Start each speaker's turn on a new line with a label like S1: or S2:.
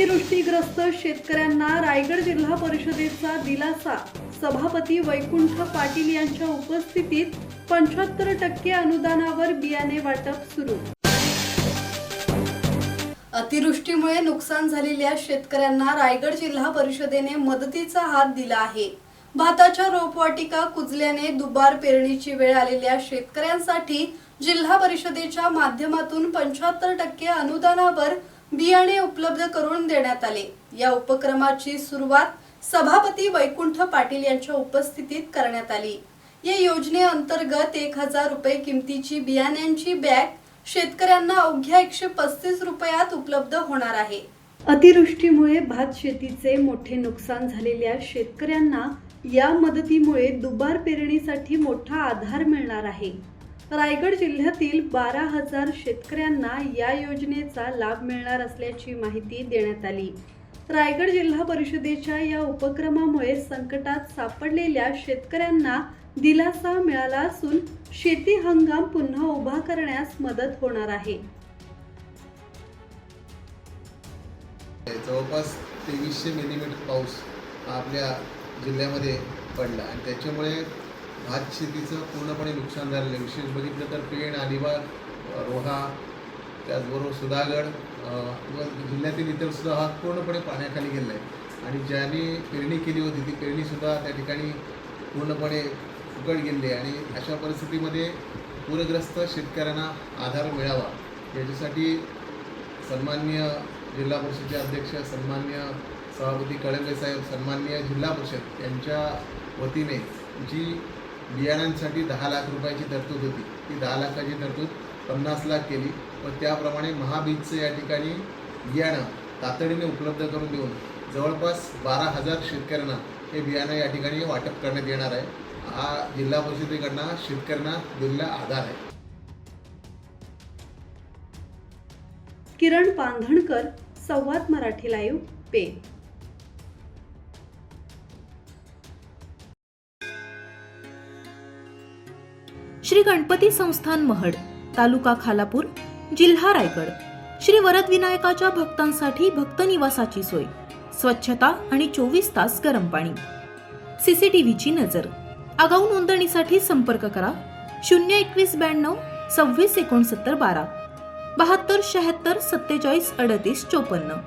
S1: अतिवृष्टीग्रस्त शेतकऱ्यांना रायगड जिल्हा परिषदेचा दिलासा। सभापती वैकुंठ पाटील यांच्या उपस्थितीत 75% अनुदानावर बियाणे वाटप सुरू। अतिवृष्टीमुळे नुकसान झालेल्या शेतकऱ्यांना रायगड जिल्हा परिषदेने मदतीचा हात दिला आहे। भाताच्या रोपवाटिका कुजल्याने दुबार पेरणीची वेळ आलेल्या शेतकऱ्यांसाठी जिल्हा परिषदेच्या माध्यमातून 75% अनुदानावर बियाणे उपलब्ध करून देण्यात आले। या उपक्रमाची सुरुवात सभापती वैकुंठ पाटील यांच्या उपस्थितीत करण्यात आली। या योजनेअंतर्गत 1000 रुपये किमतीची बियाण्यांची बॅग शेतकऱ्यांना अवघ्या 135 रुपयात उपलब्ध होणार आहे। अतिवृष्टीमुळे भात शेतीचे मोठे नुकसान झालेल्या शेतकऱ्यांना या मदतीमुळे दुबार पेरणीसाठी मोठा आधार मिळणार आहे। रायगड जिल्ह्यातील 12,000 शेतकऱ्यांना या योजनेचा लाभ मिळणार असल्याची माहिती देण्यात आली। रायगड जिल्हा परिषदेच्या या उपक्रमामुळे संकटात सापडलेल्या शेतकऱ्यांना दिलासा मिळाला असून शेती हंगाम पुन्हा उभा करण्यास मदत होणार आहे।
S2: जवळपास 2300 मिलीमीटर पाऊस आपल्या जिल्ह्यामध्ये पडला आणि त्याच्यामुळे भात शेतीचं पूर्णपणे नुकसान झालेलं आहे। विशेष बघितलं तर पेण, अलिबाग, रोहा, त्याचबरोबर सुधागड व जिल्ह्यातील इतर सुद्धा भाग पूर्णपणे पाण्याखाली गेलेला आहे आणि ज्यांनी पेरणी केली होती ती पेरणीसुद्धा त्या ठिकाणी पूर्णपणे फुकट गेली आहे आणि अशा परिस्थितीमध्ये पूरग्रस्त शेतकऱ्यांना आधार मिळावा याच्यासाठी सन्माननीय जिल्हा परिषदेचे अध्यक्ष, सन्माननीय सभापती कळंबे साहेब, सन्माननीय जिल्हा परिषद यांच्या वतीने जी बियाण्यांसाठी 10 लाख रुपयाची तरतूद होती ती 10 लाखाची तरतूद 50 लाख केली व त्याप्रमाणे महाबीजचं या ठिकाणी बियाणं तातडीने उपलब्ध करून देऊन जवळपास 12,000 शेतकऱ्यांना हे बियाणं या ठिकाणी वाटप करण्यात येणार आहे। हा जिल्हा परिषदेकडनं शेतकऱ्यांना दिलेला आधार आहे।
S1: किरण पांधणकर, संवाद मराठी लाईव्ह, पेण।
S3: श्री गणपती संस्थान महड, तालुका खालापूर, जिल्हा रायगड। श्री वरद विनायकाच्या भक्तांसाठी भक्त निवासाची सोय, स्वच्छता आणि 24 तास गरम पाणी, सीसीटीव्हीची नजर। आगाऊ नोंदणीसाठी संपर्क करा 021 92 26 69 12 72 76 47 38 54।